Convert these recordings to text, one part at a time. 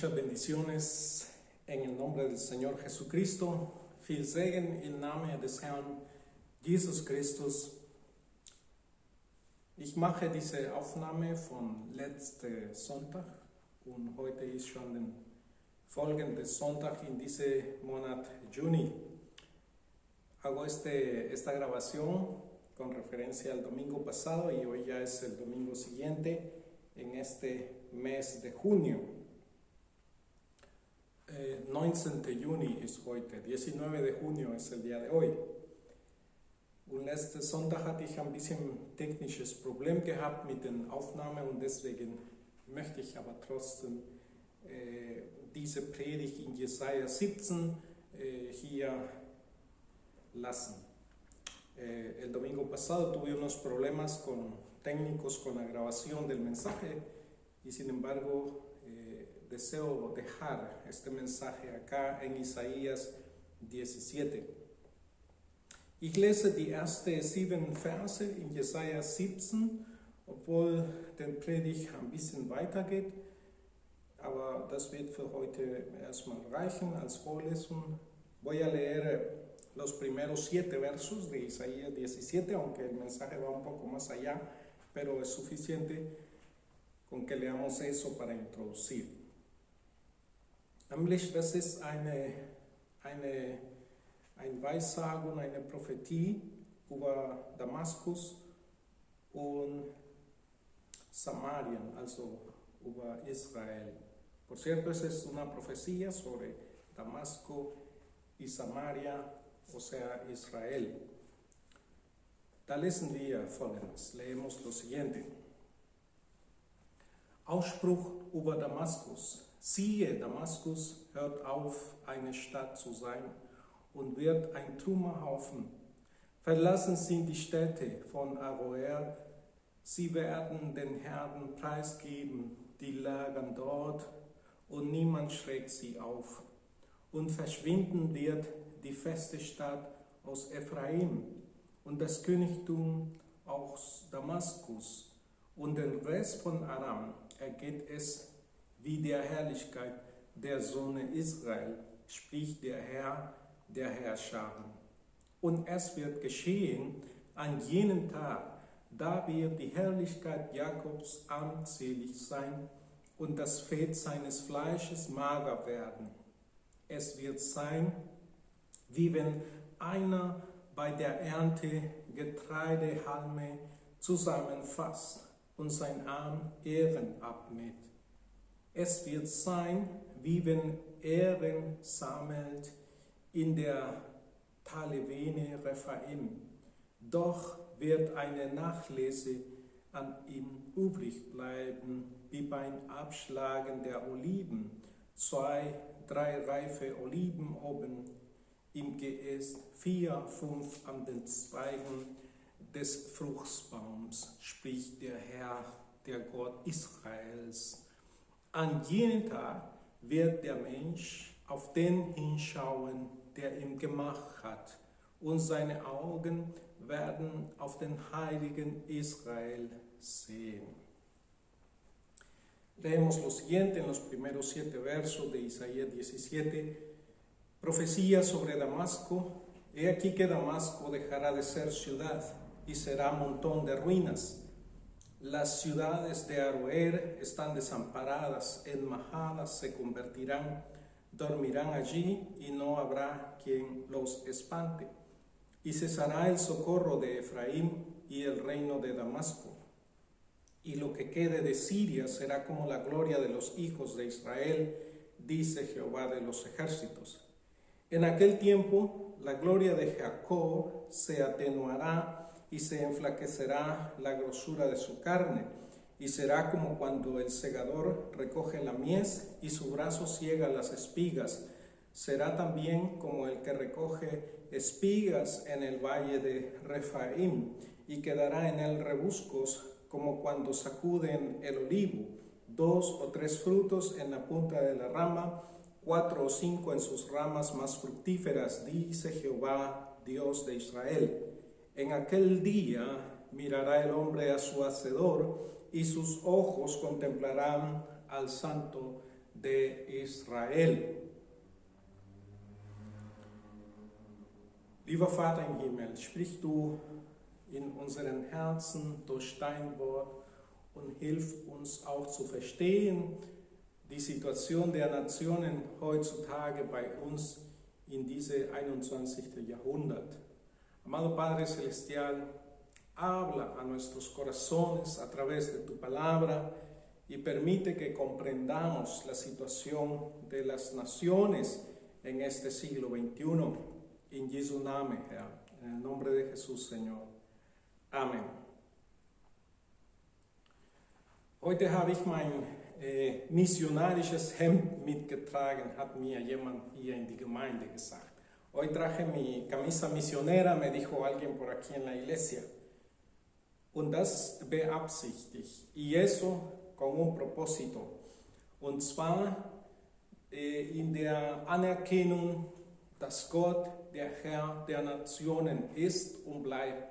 Muchas bendiciones en el nombre del Señor Jesucristo. Viel Segen im Namen des Herrn Jesus Christus. Ich mache diese Aufnahme von letzten Sonntag und heute ist schon der folgende Sonntag in diesem Monat Juni. Hago esta grabación con referencia al domingo pasado y hoy ya es el domingo siguiente en este mes de junio. 19. Juni ist heute, 19 de junio ist el día de hoy. Und letzten Sonntag hatte ich ein bisschen technisches Problem gehabt mit den Aufnahmen und deswegen möchte ich aber trotzdem diese Predigt in Jesaja 17 hier lassen. El domingo pasado tuve unos problemas técnicos con la grabación del mensaje y sin embargo deseo dejar este mensaje acá en Isaías 17. Ich lese die ersten 7 Verse in Jesaja 17, obwohl der Predigt ein bisschen weitergeht, aber das wird für heute erstmal reichen als Vorlesung. Voy a leer los primeros 7 versos de Isaías 17, aunque el mensaje va un poco más allá, pero es suficiente con que leamos eso para introducir. Nämlich, das ist eine Weissagung, eine Prophetie über Damaskus und Samarien, also über Israel. Por cierto, es es una profecía sobre Damasco y Samaria, o sea, Israel. Da lesen wir Folgendes, leemos lo siguiente. Ausspruch über Damaskus. Siehe, Damaskus hört auf, eine Stadt zu sein und wird ein Trümmerhaufen. Verlassen sind die Städte von Aroer, sie werden den Herden preisgeben, die lagern dort und niemand schreckt sie auf. Und verschwinden wird die feste Stadt aus Ephraim und das Königtum aus Damaskus und den Rest von Aram ergeht es wie der Herrlichkeit der Sonne Israel, spricht der Herr der Herrscharen. Und es wird geschehen an jenem Tag, da wird die Herrlichkeit Jakobs armselig sein und das Fett seines Fleisches mager werden. Es wird sein, wie wenn einer bei der Ernte Getreidehalme zusammenfasst und sein Arm Ähren abmäht. Es wird sein, wie wenn Ähren sammelt in der Talevene Rephaim. Doch wird eine Nachlese an ihm übrig bleiben, wie beim Abschlagen der Oliven. 2, 3 reife Oliven oben im Geäst, 4, 5 an den Zweigen des Fruchtbaums, spricht der Herr, der Gott Israels. An jenem Tag wird der Mensch auf den hinschauen, der ihn gemacht hat, und seine Augen werden auf den Heiligen Israel sehen. Leemos lo siguiente en los primeros 7 versos de Isaías 17. Profecía sobre Damasco. He aquí que Damasco dejará de ser ciudad y será montón de ruinas. Las ciudades de Aroer están desamparadas, enmajadas, se convertirán, dormirán allí y no habrá quien los espante. Y cesará el socorro de Efraín y el reino de Damasco. Y lo que quede de Siria será como la gloria de los hijos de Israel, dice Jehová de los ejércitos. En aquel tiempo la gloria de Jacob se atenuará y se enflaquecerá la grosura de su carne, y será como cuando el segador recoge la mies y su brazo ciega las espigas. Será también como el que recoge espigas en el valle de Rephaim, y quedará en él rebuscos como cuando sacuden el olivo, 2 o 3 frutos en la punta de la rama, 4 o 5 en sus ramas más fructíferas, dice Jehová, Dios de Israel. En aquel día mirará el hombre a su hacedor y sus ojos contemplarán al Santo de Israel. Lieber Vater im Himmel, sprich du in unseren Herzen durch dein Wort und hilf uns auch zu verstehen, die Situation der Nationen heutzutage bei uns in diese 21. Jahrhundert. Amado Padre Celestial, habla a nuestros corazones a través de tu palabra y permite que comprendamos la situación de las naciones en este siglo XXI. In Jesu Namen, Herr, en el nombre de Jesús, Señor. Amen. Heute habe ich mein missionarisches Hemd mitgetragen, hat mir jemand hier in die Gemeinde gesagt. Hoy traje mi camisa misionera, me dijo alguien por aquí en la iglesia. Und das beabsichtigt. Y eso con un propósito. Und zwar in der Anerkennung, dass Gott der Herr der Nationen ist und bleibt.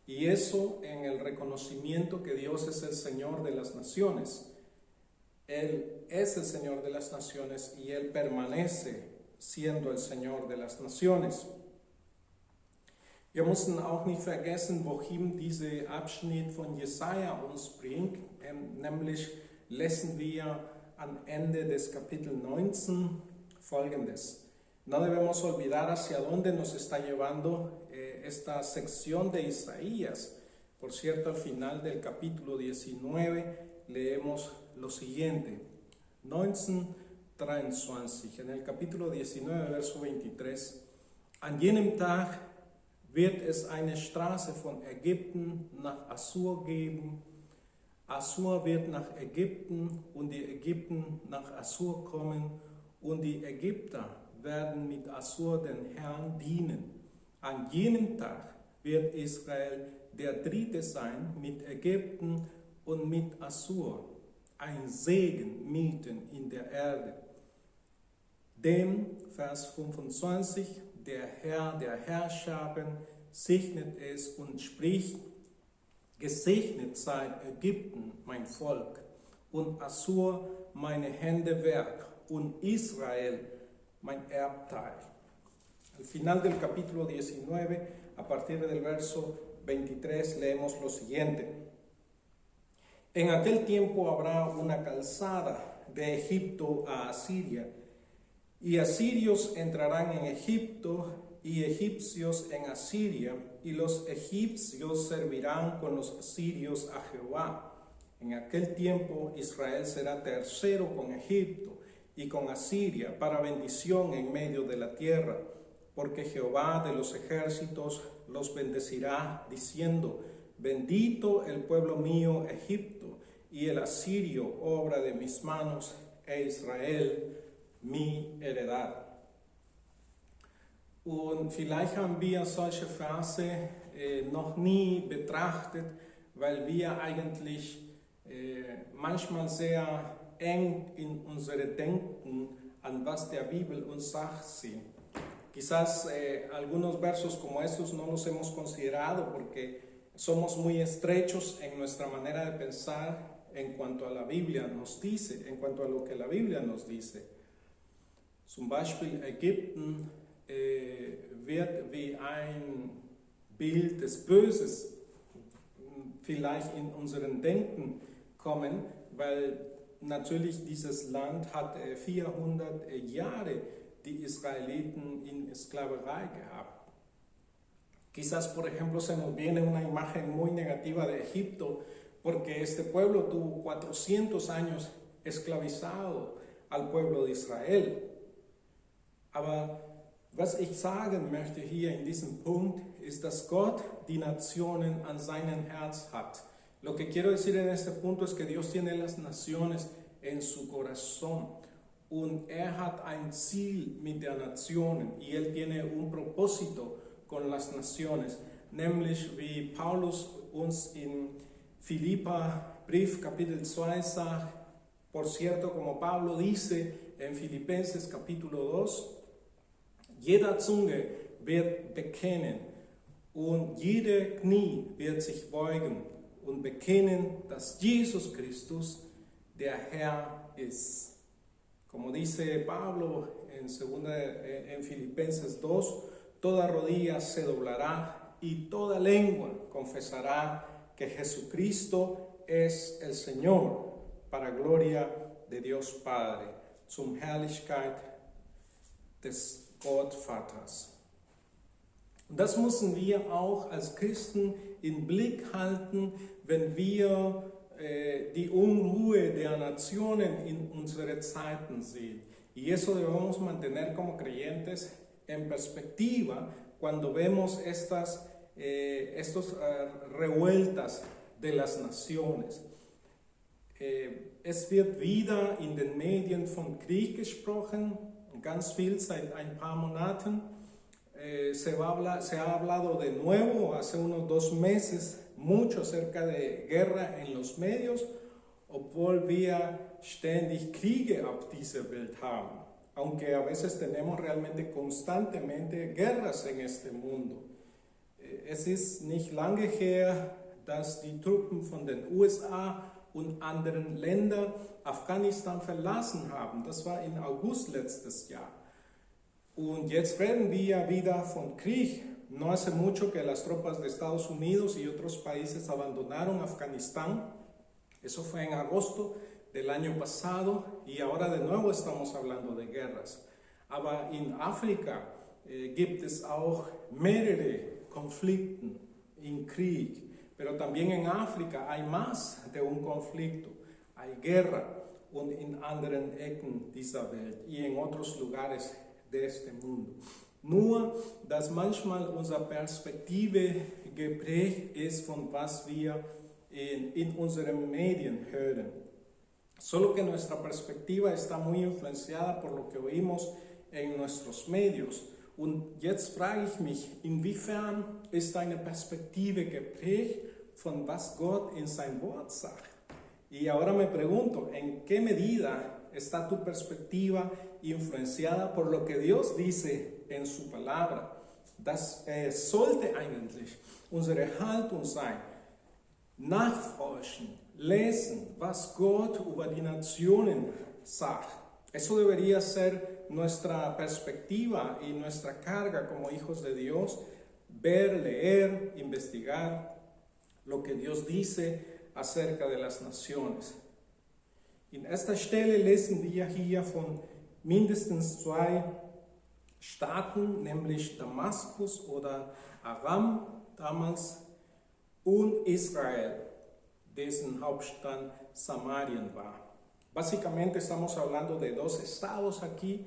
Y eso en el reconocimiento que Dios es el Señor de las naciones. Él es el Señor de las naciones y Él permanece siendo el Señor de las naciones. Wir müssen auch nicht vergessen, wohin dieser Abschnitt von Jesaja uns bringt. Nämlich lesen wir am Ende des Kapitel 19 Folgendes. No debemos olvidar hacia dónde nos está llevando esta sección de Isaías. Por cierto, al final del capítulo 19 leemos lo siguiente. 19:23, en el capítulo 19, verso 23. An jenem Tag wird es eine Straße von Ägypten nach Assur geben. Assur wird nach Ägypten und die Ägypten nach Assur kommen und die Ägypter werden mit Assur den Herrn dienen. An jenem Tag wird Israel der Dritte sein mit Ägypten und mit Assur, ein Segen mitten in der Erde. Dem, Vers 25, der Herr der Herrscharen segnet es und spricht, gesegnet sei Ägypten, mein Volk, und Assur, meine Hände Werk, und Israel, mein Erbteil. Al final del capítulo 19, a partir del verso 23, leemos lo siguiente. En aquel tiempo habrá una calzada de Egipto a Asiria, y asirios entrarán en Egipto, y egipcios en Asiria, y los egipcios servirán con los asirios a Jehová. En aquel tiempo Israel será tercero con Egipto y con Asiria para bendición en medio de la tierra, porque Jehová de los ejércitos los bendecirá, diciendo, bendito el pueblo mío Egipto, y el asirio obra de mis manos, e Israel mi heredad. Und vielleicht haben wir solche Verse noch nie betrachtet, weil wir eigentlich manchmal sehr eng in unserem Denken an was der Bibel uns sagt sind. Quizás algunos versos como estos no los hemos considerado porque somos muy estrechos en nuestra manera de pensar en cuanto a la Biblia nos dice, en cuanto a lo que la Biblia nos dice. Zum Beispiel Ägypten wird wie ein Bild des Böses vielleicht in unserem Denken kommen, weil natürlich dieses Land hat 400 Jahre die Israeliten in Sklaverei gehabt. Quizás, por ejemplo, se nos viene una imagen muy negativa de Egipto porque este pueblo tuvo 400 años esclavizado al pueblo de Israel. Aber was ich sagen möchte hier in diesem Punkt, ist, dass Gott die Nationen an seinem Herz hat. Lo que quiero decir en este punto es que Dios tiene las naciones en su corazón. Und hat ein Ziel mit der Nationen. Y Él tiene un propósito con las naciones. Nämlich, wie Paulus uns in Philippa Brief Kapitel 2 sagt, por cierto, como Pablo dice en Filipenses Capítulo 2, jeder Zunge wird bekennen und jede Knie wird sich beugen und bekennen, dass Jesus Christus der Herr ist. Como dice Pablo en Filipenses 2, toda rodilla se doblará y toda lengua confesará que Jesucristo es el Señor, para gloria de Dios Padre, zum Herrlichkeit des Gott Vaters. Und das müssen wir auch als Christen im Blick halten, wenn wir die Unruhe der Nationen in unsere Zeiten sehen. Y eso debemos mantener como creyentes en perspectiva cuando vemos estas revueltas de las naciones. Es wird wieder in den Medien von Krieg gesprochen, ganz viel seit ein paar Monaten. Se ha hablado de nuevo hace unos 2 meses mucho acerca de guerra en los medios, obwohl wir ständig Kriege auf dieser Welt haben, aunque a veces tenemos realmente constantemente guerras en este mundo. Es ist nicht lange her, dass die Truppen von den USA und anderen Ländern Afghanistan verlassen haben. Das war im August letztes Jahr. Und jetzt reden wir wieder von Krieg. No hace mucho que las tropas de Estados Unidos y otros países abandonaron Afganistán. Eso fue en agosto del año pasado y ahora de nuevo estamos hablando de guerras. Aber in Afrika gibt es auch mehrere Konflikte in Krieg. Pero también en África hay más de un conflicto. Hay guerra und in anderen Ecken dieser Welt y en otros lugares de este mundo. Nur, dass manchmal unsere Perspektive geprägt ist von was wir in unseren Medien hören. Solo que nuestra perspectiva está muy influenciada por lo que oímos en nuestros medios. Und jetzt frage ich mich, inwiefern ist deine Perspektive geprägt von was Gott in sein Wort sagt? Y ahora me pregunto, ¿en qué medida está tu perspectiva influenciada por lo que Dios dice en su palabra? Das sollte eigentlich unsere Haltung sein. Nachforschen, lesen, was Gott über die Nationen sagt. Eso debería ser nuestra perspectiva y nuestra carga como hijos de Dios. Ver, leer, investigar lo que Dios dice acerca de las naciones. In esta Stelle lesen wir hier von mindestens 2 Staaten, nämlich Damaskus oder Aram damals und Israel, dessen Hauptstadt Samarien war. Básicamente estamos hablando de 2 estados aquí.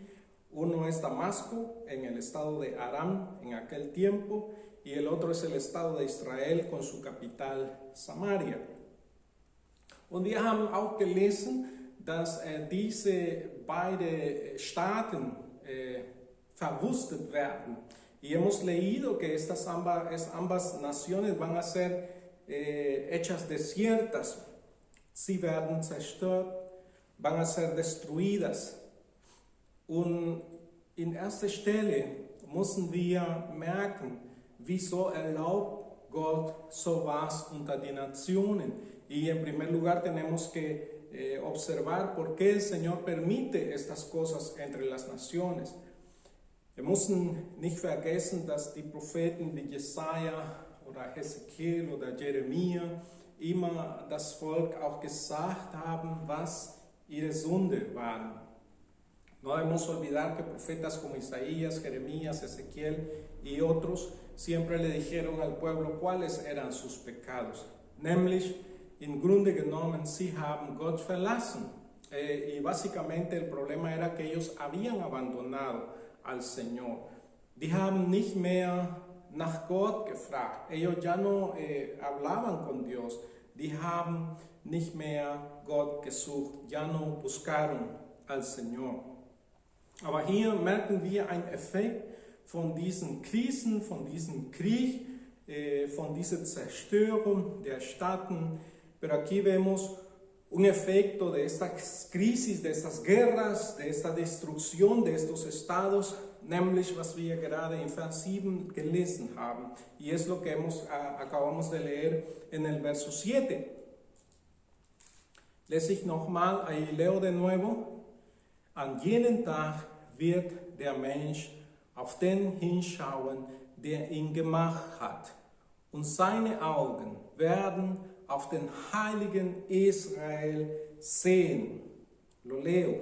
Uno es Damasco, en el estado de Aram en aquel tiempo, y el otro es el estado de Israel con su capital Samaria. Und wir haben auch gelesen, dass diese beiden Staaten verwüstet werden. Y hemos leído que estas ambas naciones van a ser hechas desiertas. Sie werden zerstört, van a ser destruidas. Und in erster Stelle müssen wir merken, wieso erlaubt Gott sowas unter die Nationen. Y en primer lugar tenemos que observar por qué el Señor permite estas cosas entre las naciones. Wir müssen nicht vergessen, dass die Propheten wie Jesaja oder Hesekiel oder Jeremia immer das Volk auch gesagt haben, was ihre Sünde waren. No debemos olvidar que profetas como Isaías, Jeremías, Ezequiel y otros siempre le dijeron al pueblo cuáles eran sus pecados. Nämlich, im Grunde genommen, sie haben Gott verlassen. Y básicamente el problema era que ellos habían abandonado al Señor. Die haben nicht mehr nach Gott gefragt. Ellos ya no hablaban con Dios. Die haben nicht mehr Gott gesucht. Ya no buscaron al Señor. Aber hier merken wir einen Effekt von diesen Krisen, von diesem Krieg, von dieser Zerstörung der Staaten. Pero aquí vemos un efecto de estas crisis, de estas guerras, de esta destrucción de estos estados, nämlich was wir gerade in Vers 7 gelesen haben. Y es lo que acabamos de leer en el verso 7. Lese ich nochmal, ahí leo de nuevo. An jenem Tag wird der Mensch auf den hinschauen, der ihn gemacht hat, und seine Augen werden auf den heiligen Israel sehen. Lo leo,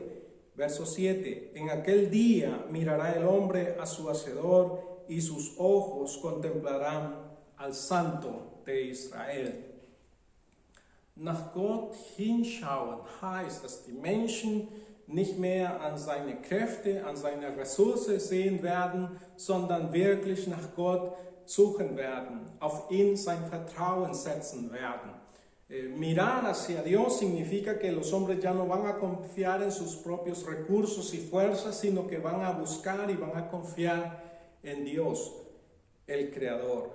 verso 7. En aquel día mirará el hombre a su Hacedor y sus ojos contemplarán al Santo de Israel. Nach Gott hinschauen heißt, dass die Menschen nicht mehr an seine Kräfte, an seine Ressourcen sehen werden, sondern wirklich nach Gott suchen werden, auf ihn sein Vertrauen setzen werden. Mirar hacia Dios significa que los hombres ya no van a confiar en sus propios recursos y fuerzas, sino que van a buscar y van a confiar en Dios, el Creador.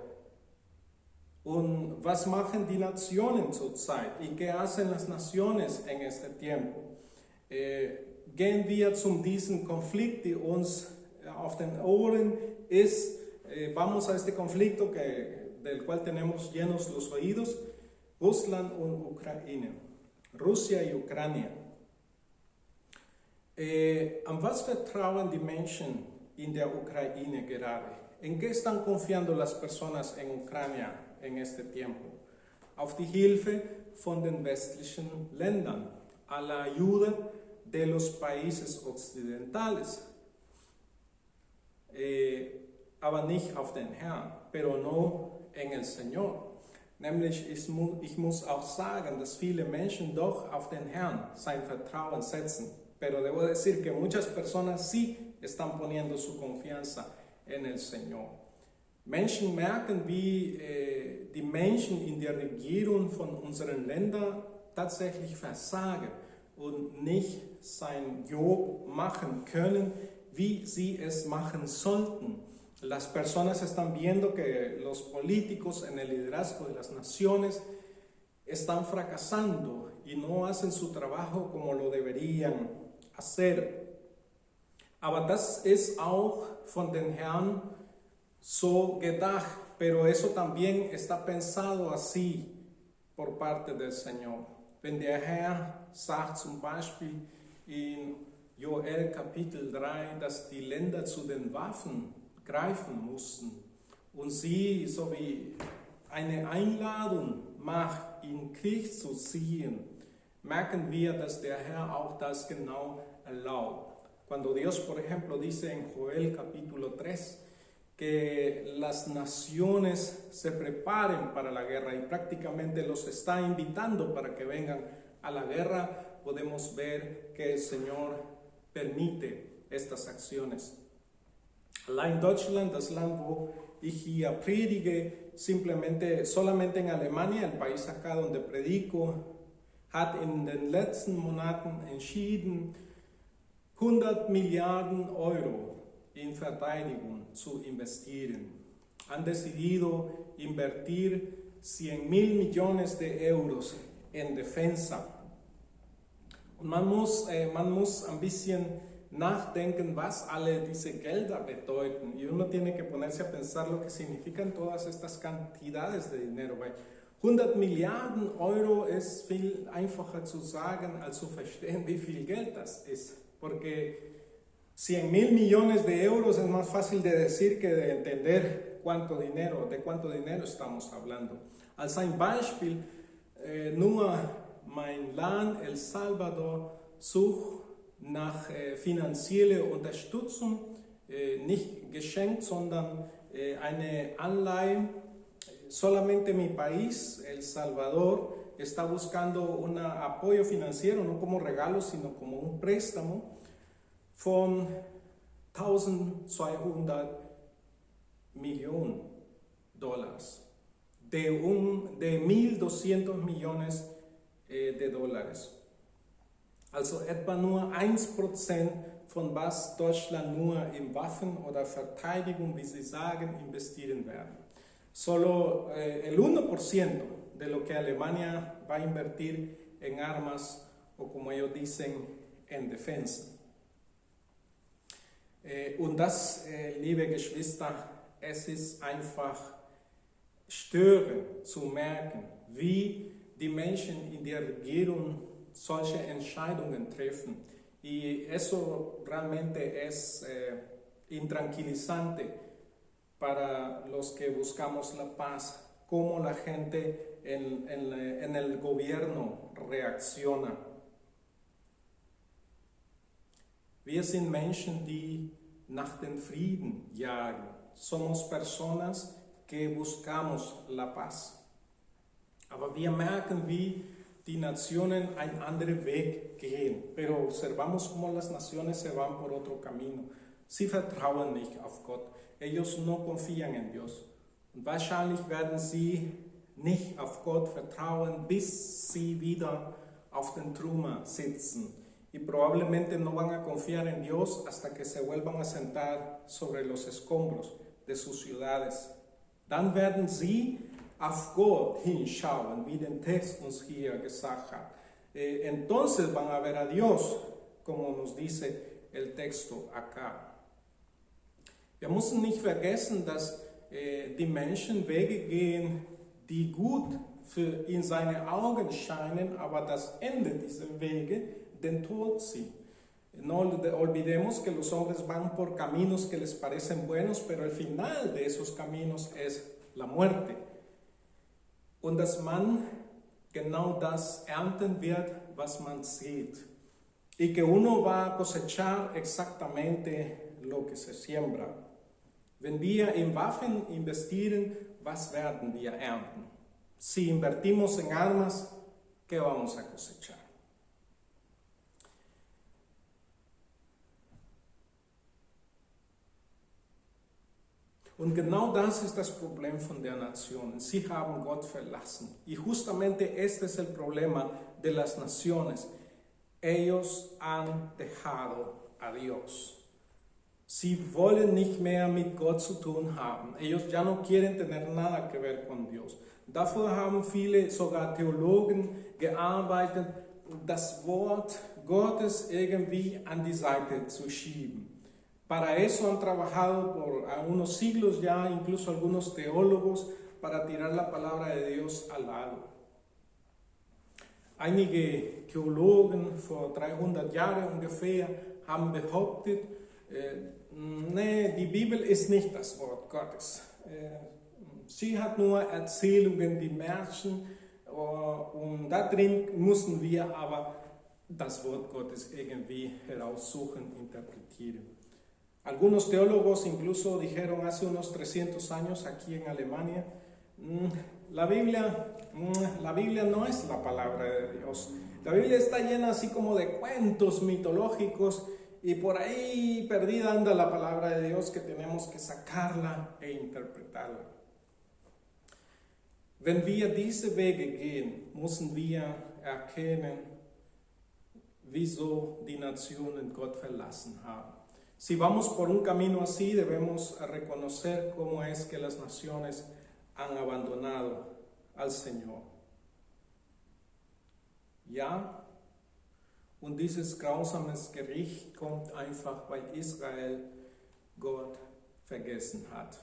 Und was machen die Nationen zurzeit? ¿Y qué hacen las naciones en este tiempo? Gehen wir zu diesem Konflikt, die uns auf den Ohren ist, vamos a este conflicto del cual tenemos llenos los oídos, Russland und Ukraine, Rusia y Ucrania. An was vertrauen die Menschen in der Ukraine gerade? ¿En qué están confiando las personas en Ucrania en este tiempo? Auf die Hilfe von den westlichen Ländern, a la ayuda de los países occidentales, aber nicht auf den Herrn, pero no en el Señor. Nämlich, ich muss auch sagen, dass viele Menschen doch auf den Herrn sein Vertrauen setzen, pero debo decir que muchas personas sí están poniendo su confianza en el Señor. Menschen merken, wie die Menschen in der Regierung von unseren Ländern tatsächlich versagen und nicht sein Job machen können, wie sie es machen sollten. Las personas están viendo que los políticos en el liderazgo de las naciones están fracasando y no hacen su trabajo como lo deberían hacer. Aber das ist auch von den Herrn so gedacht, pero eso también está pensado así por parte del Señor. Wenn der Herr sagt zum Beispiel in Joel Kapitel 3, dass die Länder zu den Waffen greifen mussten und sie so wie eine Einladung macht, in Krieg zu ziehen, merken wir, dass der Herr auch das genau erlaubt. Cuando Dios, por ejemplo, dice en Joel capítulo 3 que las naciones se preparen para la guerra y prácticamente los está invitando para que vengan a la guerra, podemos ver que el Señor permite estas acciones. Allein Deutschland, das Land, wo ich hier predige, solamente en Alemania, el país acá donde predico, hat in den letzten Monaten entschieden, 100 Milliarden Euro in Verteidigung zu investieren. Han decidido invertir 100.000 millones de euros en defensa. Und man muss ein bisschen nachdenken, was alle diese Gelder bedeuten. Y uno tiene que ponerse a pensar lo que significan todas estas cantidades de dinero. Weil 100 Milliarden Euro ist viel einfacher zu sagen, als zu verstehen, wie viel Geld das ist. Porque 100.000 millones de euros es más fácil de decir que de entender de cuánto dinero estamos hablando. Als ein Beispiel, nur mein Land, El Salvador, sucht nach finanzieller Unterstützung, nicht geschenkt, sondern eine Anleihe. Solamente mi país, El Salvador, está buscando un apoyo financiero, no como regalo, sino como un préstamo von 1.200 Millionen Dollars, de 1.200 millones de dólares. Also etwa nur 1% von was Deutschland nur in Waffen oder Verteidigung, wie sie sagen, investieren werden. Solo el 1% de lo que Alemania va a invertir en armas o como ellos dicen, en defensa. Und das, liebe Geschwister, es ist einfach störend zu merken, wie die Menschen in der Regierung solche Entscheidungen treffen. Y eso realmente es intranquilizante para los que buscamos la paz, cómo la gente en el gobierno reacciona. Wir sind Menschen, die nach dem Frieden jagen. Somos personas que buscamos la paz. Aber wir merken, wie die Nationen einen anderen Weg gehen. Pero observamos cómo las naciones se van por otro camino. Sie vertrauen nicht auf Gott. Ellos no confían en Dios. Und wahrscheinlich werden sie nicht auf Gott vertrauen, bis sie wieder auf den Trümmer sitzen. Y probablemente no van a confiar en Dios hasta que se vuelvan a sentar sobre los escombros de sus ciudades. Dann werden sie auf Gott hinschauen, wie der Text uns hier gesagt hat. Entonces van a ver a Dios, como nos dice el texto acá. Wir müssen nicht vergessen, dass die Menschen Wege gehen, die gut in seine Augen scheinen, aber das Ende dieser Wege den Tod sind. No olvidemos que los hombres van por caminos que les parecen buenos, pero el final de esos caminos es la muerte. Und dass man genau das ernten wird, was man sieht. Y que uno va a cosechar exactamente lo que se siembra. Wenn wir in Waffen investieren, was werden wir ernten? Si invertimos en armas, ¿qué vamos a cosechar? Und genau das ist das Problem von der Nationen. Sie haben Gott verlassen. Y justamente este es el problema de las naciones. Ellos han dejado a Dios. Sie wollen nicht mehr mit Gott zu tun haben. Ellos ya no quieren tener nada que ver con Dios. Dafür haben viele, sogar Theologen, gearbeitet, das Wort Gottes irgendwie an die Seite zu schieben. Para eso han trabajado por unos siglos ya, incluso algunos teólogos, para tirar la palabra de Dios al lado. Einige Theologen vor 300 Jahren ungefähr haben behauptet, nee, die Bibel ist nicht das Wort Gottes. Sie hat nur Erzählungen, die Märchen, und da drin müssen wir aber das Wort Gottes irgendwie heraussuchen, interpretieren. Algunos teólogos incluso dijeron hace unos 300 años aquí en Alemania, la Biblia no es la palabra de Dios. La Biblia está llena así como de cuentos mitológicos y por ahí perdida anda la palabra de Dios que tenemos que sacarla e interpretarla. Wenn wir diese Wege gehen, müssen wir erkennen, wieso die Nationen Gott verlassen haben. Si vamos por un camino así, debemos reconocer cómo es que las naciones han abandonado al Señor. Ja, und dieses grausames Gericht kommt einfach, weil Israel Gott vergessen hat.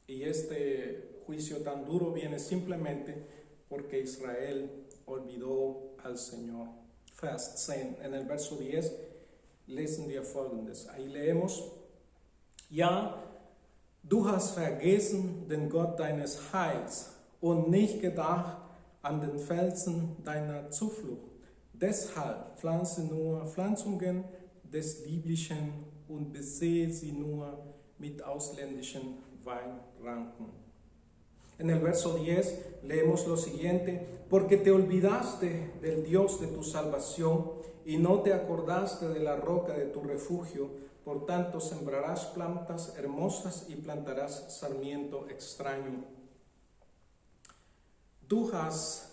Y este juicio tan duro viene simplemente porque Israel olvidó al Señor. Vers 10, en el verso 10, lesen wir Folgendes. Ahí leemos: Ja, du hast vergessen den Gott deines Heils und nicht gedacht an den Felsen deiner Zuflucht. Deshalb pflanze nur Pflanzungen des Lieblichen und besehe sie nur mit ausländischen Weinranken. En el verso 10 leemos lo siguiente: Porque te olvidaste del Dios de tu salvación y no te acordaste de la roca de tu refugio, por tanto sembrarás plantas hermosas y plantarás sarmiento extraño. Du hast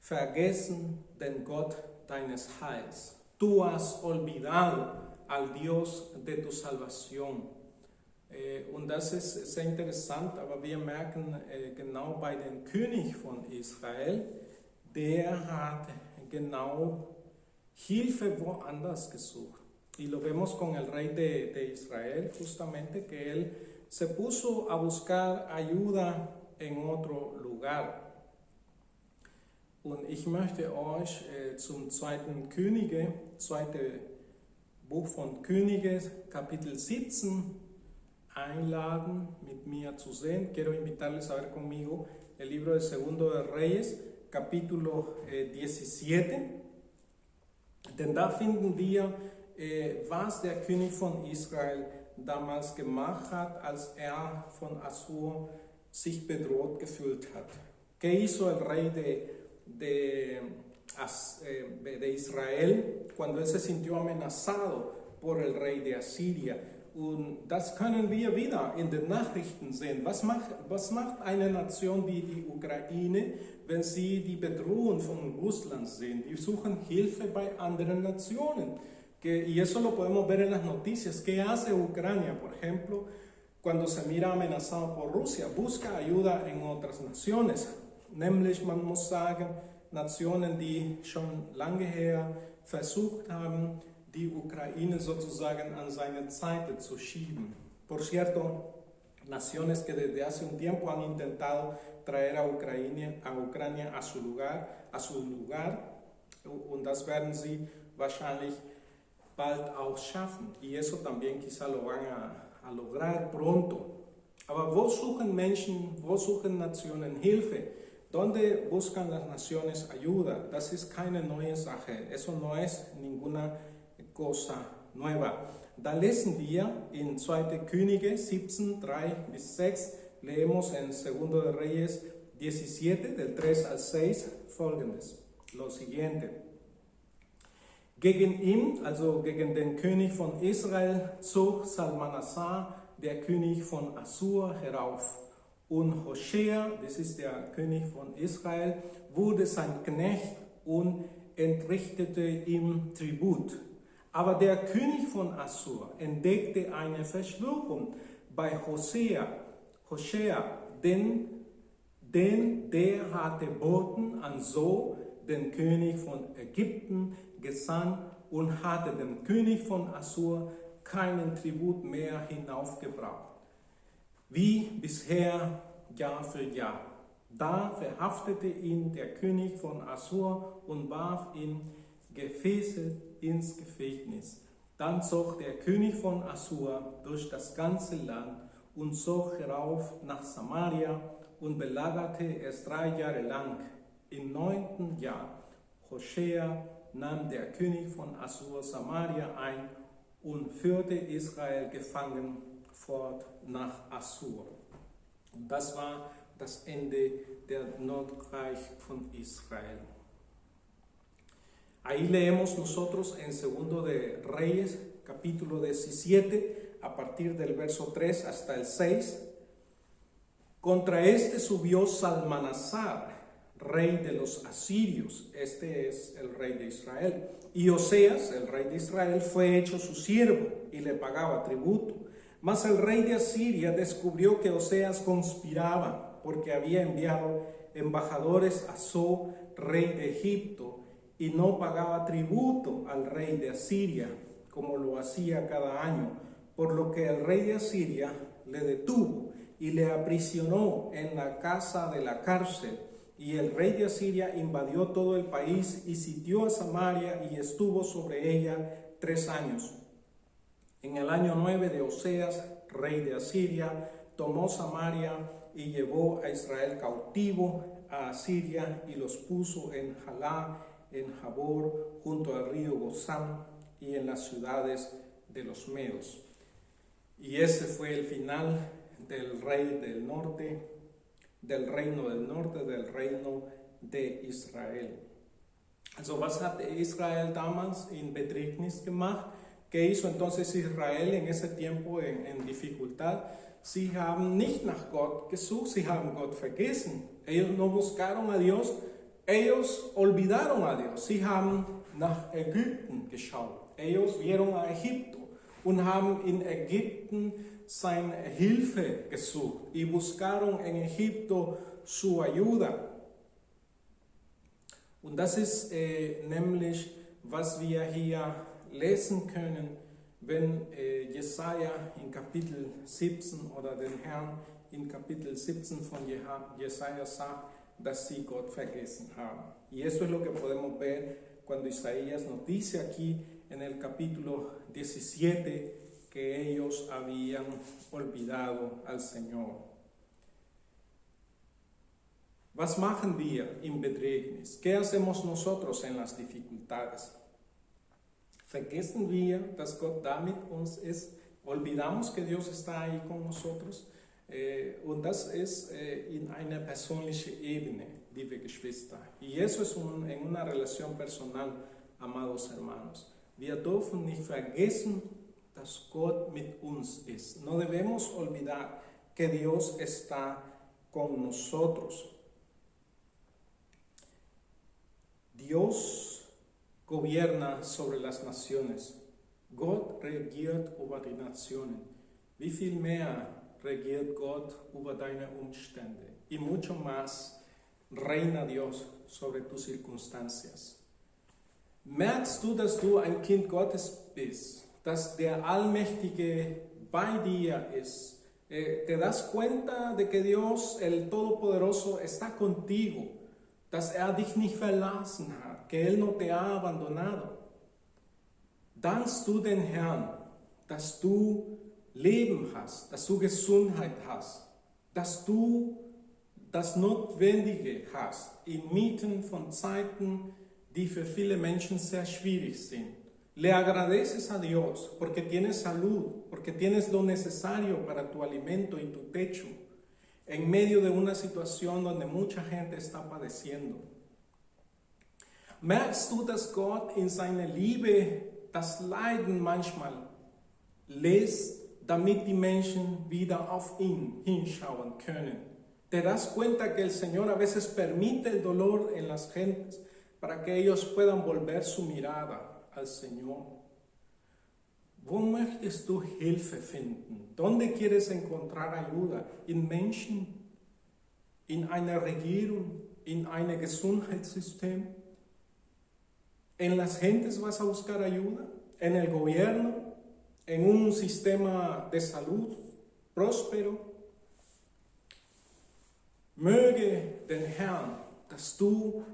vergessen den Gott deines Heils. Tú has olvidado al Dios de tu salvación. Und das ist sehr interessant, aber wir merken genau bei dem König von Israel, der hat genau Hilfe woanders gesucht. Y lo vemos con el rey de Israel, justamente, que él se puso a buscar ayuda en otro lugar. Und ich möchte euch zum zweiten Buch von Könige, Kapitel 17, einladen, mit mir zu sehen. Quiero invitarles a ver conmigo el libro de Segundo de Reyes, capítulo 17. Denn da finden wir, was der König von Israel damals gemacht hat, als er von Assur sich bedroht gefühlt hat. ¿Qué hizo el rey de Israel cuando él se sintió amenazado por el rey de Asiria? Und das können wir wieder in den Nachrichten sehen. Was macht eine Nation wie die Ukraine, wenn sie die Bedrohung von Russland sehen? Die suchen Hilfe bei anderen Nationen. Y eso lo podemos ver en las noticias. ¿Qué hace Ucrania, por ejemplo, cuando se mira amenazado por Rusia? Busca ayuda en otras naciones. Nämlich, man muss sagen, Nationen, die schon lange her versucht haben, die Ukraine sozusagen an seine Seite zu schieben. Por cierto, naciones que desde hace un tiempo han intentado traer a Ucrania a su lugar, und das werden sie wahrscheinlich bald auch schaffen. Y eso también quizá lo van a lograr pronto. Aber wo suchen Nationen Hilfe? ¿Dónde buscan las naciones ayuda? Das ist keine neue Sache. Eso no es ninguna cosa nueva. Da lesen wir in 2. Könige 17, 3-6, leemos en 2 de Reyes 17, del 3 al 6, folgendes. Lo siguiente. Gegen ihn, also gegen den König von Israel, zog Salmanassar, der König von Assur, herauf. Und Hoshea, das ist der König von Israel, wurde sein Knecht und entrichtete ihm Tribut. Aber der König von Assur entdeckte eine Verschwörung bei Hoshea, denn der hatte Boten an So, den König von Ägypten, gesandt und hatte dem König von Assur keinen Tribut mehr hinaufgebracht, wie bisher Jahr für Jahr. Da verhaftete ihn der König von Assur und warf ihn gefesselt ins Gefängnis. Dann zog der König von Assur durch das ganze Land und zog herauf nach Samaria und belagerte es 3 Jahre lang. Im 9. Jahr Hoshea nahm der König von Assur Samaria ein und führte Israel gefangen fort nach Assur. Und das war das Ende der Nordreich von Israel. Ahí leemos nosotros en 2 de Reyes, capítulo 17, a partir del verso 3 hasta el 6. Contra este subió Salmanasar, rey de los asirios. Este es el rey de Israel. Y Oseas, el rey de Israel, fue hecho su siervo y le pagaba tributo. Mas el rey de Asiria descubrió que Oseas conspiraba porque había enviado embajadores a So, rey de Egipto, y no pagaba tributo al rey de Asiria, como lo hacía cada año, por lo que el rey de Asiria le detuvo y le aprisionó en la casa de la cárcel. Y el rey de Asiria invadió todo el país y sitió a Samaria y estuvo sobre ella 3 años. En el año 9 de Oseas, rey de Asiria, tomó Samaria y llevó a Israel cautivo a Asiria y los puso en Jalá, en Jabor, junto al río Gozán y en las ciudades de los Medos. Y ese fue el final del rey del norte, del reino del norte, del reino de Israel. Also was hat Israel damals in Bedrängnis gemacht? ¿Qué hizo entonces Israel en ese tiempo en dificultad? Sie haben nicht nach Gott gesucht, sie haben Gott vergessen. Ellos no buscaron a Dios, ellos olvidaron a Dios. Sie haben nach Ägypten geschaut. Ellos vieron a Egipto und haben in Ägypten seine Hilfe gesucht y buscaron en Egipto su ayuda. Und das ist nämlich, was wir hier lesen können, wenn Jesaja in Kapitel 17 oder den Herrn in Kapitel 17 von Jesaja sagt, dass sie Gott vergessen haben. Y eso es lo que podemos ver cuando Isaías nos dice aquí en el capítulo 17 que ellos habían olvidado al Señor. Was machen wir im Bedrängnis? ¿Qué hacemos nosotros en las dificultades? ¿Vergessen wir, dass Gott da mit uns ist? ¿Olvidamos que Dios está ahí con nosotros? Und das ist in einer persönlichen Ebene, liebe Geschwister. Y eso es en una relación personal, amados hermanos. Wir dürfen nicht vergessen, dass Gott mit uns ist. No debemos olvidar que Dios está con nosotros. Dios gobierna sobre las naciones. Gott regiert über die Nationen. Wie viel mehr regiert Gott über deine Umstände? Y mucho más reina Dios sobre tus circunstancias. Merkst du, dass du ein Kind Gottes bist? Dass der Allmächtige bei dir ist? ¿Te das cuenta de que Dios, el Todopoderoso, está contigo? Dass dich nicht verlassen hat, que Él no te ha abandonado. Dankst du den Herrn, dass du Leben hast, dass du Gesundheit hast, dass du das Notwendige hast, inmitten von Zeiten, die für viele Menschen sehr schwierig sind. Le agradeces a Dios porque tienes salud, porque tienes lo necesario para tu alimento y tu techo, en medio de una situación donde mucha gente está padeciendo. Merkst du, dass Gott in seiner Liebe das Leiden manchmal lässt, damit die Menschen wieder auf ihn hinschauen können? ¿Te das cuenta que el Señor a veces permite el dolor en las gentes para que ellos puedan volver su mirada al Señor? Wo möchtest du Hilfe finden? ¿Dónde quieres encontrar ayuda? ¿In Menschen? ¿In einer Regierung? ¿In einem Gesundheitssystem? ¿En las gentes vas a buscar ayuda? ¿En el gobierno? ¿En un sistema de salud próspero? Möge den Herrn, dass du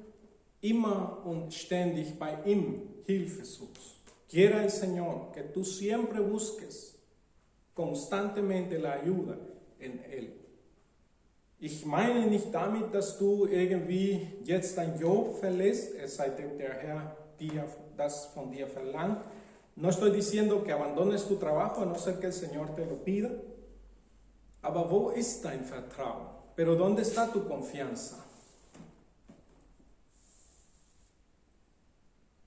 immer und ständig bei ihm Hilfe suchst. Quiera el Señor que tú siempre busques constantemente la ayuda en Él. Ich meine nicht damit, dass du irgendwie jetzt dein Job verlässt, es sei denn, der Herr das von dir verlangt. No estoy diciendo que abandones tu trabajo, a no ser que el Señor te lo pida. Aber wo ist dein Vertrauen? Pero ¿dónde está tu confianza?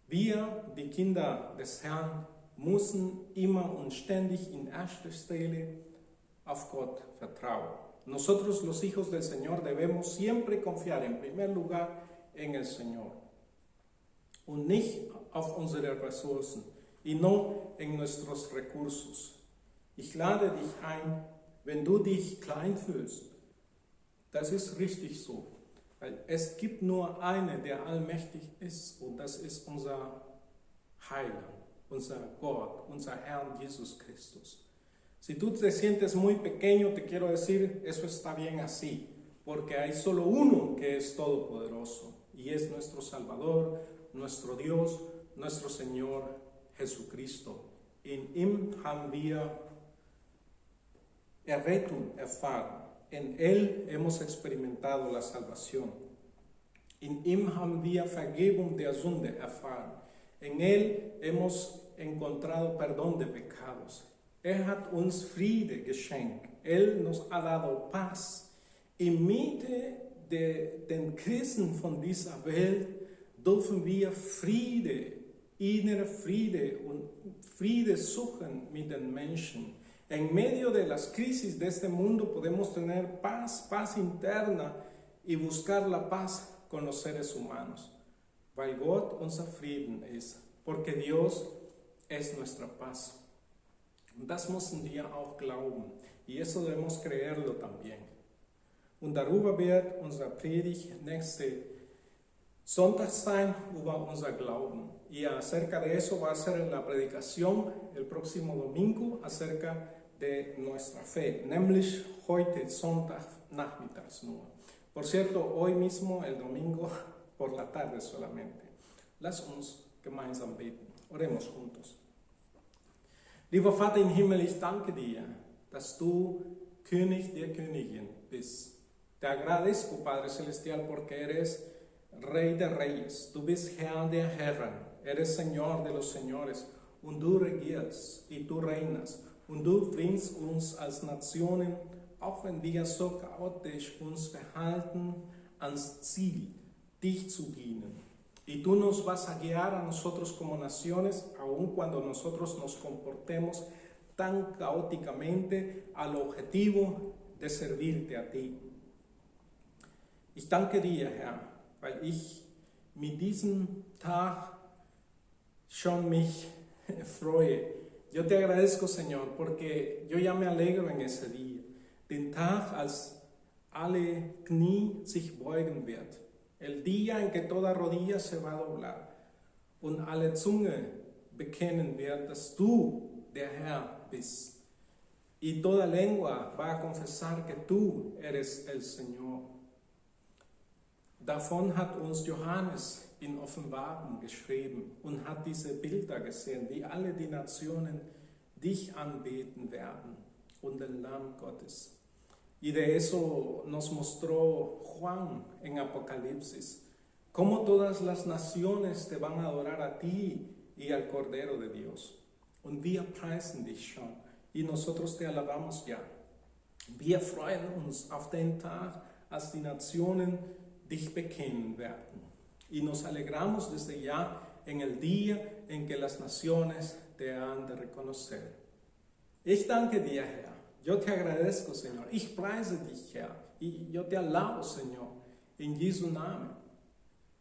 Wir, die Kinder des Herrn, müssen immer und ständig in erster Stelle auf Gott vertrauen. Nosotros, los hijos del Señor, debemos siempre confiar en primer lugar en el Señor und nicht auf unsere Ressourcen y no en nuestros recursos. Ich lade dich ein, wenn du dich klein fühlst, das ist richtig so, weil es gibt nur einen, der allmächtig ist, und das ist unser Heiler, unser Gott, unser Herr Jesus Christus. Si tú te sientes muy pequeño, te quiero decir, eso está bien así, porque hay solo uno que es todopoderoso, y es nuestro Salvador, nuestro Dios, nuestro Señor Jesucristo. In ihm haben wir Errettung erfahren. En Él hemos experimentado la salvación. In ihm haben wir Vergebung der Sünde erfahren. En Él hemos encontrado perdón de pecados. Hat uns Friede geschenkt. Él nos ha dado paz. Inmitten den Krisen von dieser Welt dürfen wir Friede, innere Friede und Friede suchen mit den Menschen. En medio de las crisis de este mundo podemos tener paz interna y buscar la paz con los seres humanos, weil Gott unser Frieden ist, porque Dios es nuestra paz. Und das müssen wir auch glauben, y eso debemos creerlo también. Und darüber wird unsere Predigt nächste Sonntag sein, über unser Glauben. Y acerca de eso va a ser la predicación el próximo domingo acerca de nuestra fe, nämlich heute Sonntag nachmittags nur. Por cierto, hoy mismo, el domingo, por la tarde solamente. Lass uns gemeinsam beten. Oremos juntos. Lieber Vater im Himmel, ich danke dir, dass du König der Königin bist. Te agradezco, Padre Celestial, porque eres Rey de Reyes. Du bist Herr der Herren. Eres Señor de los Señores. Und du regierst y du reinas. Und du bringst uns als Nationen, auch wenn wir so chaotisch uns verhalten, ans Ziel, dich zu dienen. Y tú nos vas a guiar a nosotros como naciones, aun cuando nosotros nos comportemos tan caóticamente, al objetivo de servirte a ti. Ich danke dir, Herr, weil ich mit diesem Tag schon mich freue. Yo te agradezco, Señor, porque yo ya me alegro en ese día. Den Tag, als alle Knie sich beugen wird. El día en que toda rodilla se va a doblar und alle Zunge bekennen wird, dass du der Herr bist. Y toda lengua va a confesar que tú eres el Señor. Davon hat uns Johannes in Offenbarung geschrieben und hat diese Bilder gesehen, wie alle die Nationen dich anbeten werden und den Lamm Gottes. Y de eso nos mostró Juan en Apocalipsis, cómo todas las naciones te van a adorar a ti y al Cordero de Dios. Und wir preisen dich schon, y nosotros te alabamos ya. Wir freuen uns auf den Tag, als die Nationen dich bekennen werden. Y nos alegramos desde ya en el día en que las naciones te han de reconocer. Ich danke dir, Herr. Yo te agradezco, Señor. Ich preise dich, Herr. Y yo te alabo, Señor. En Jesu Namen.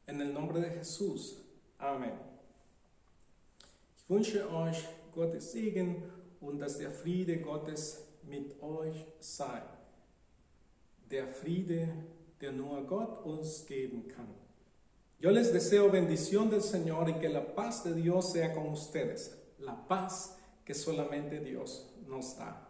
En el nombre de Jesús. Amen. Ich wünsche euch Gottes Segen und dass der Friede Gottes mit euch sei. Der Friede, der nur Gott uns geben kann. Yo les deseo bendición del Señor y que la paz de Dios sea con ustedes. La paz que solamente Dios nos da.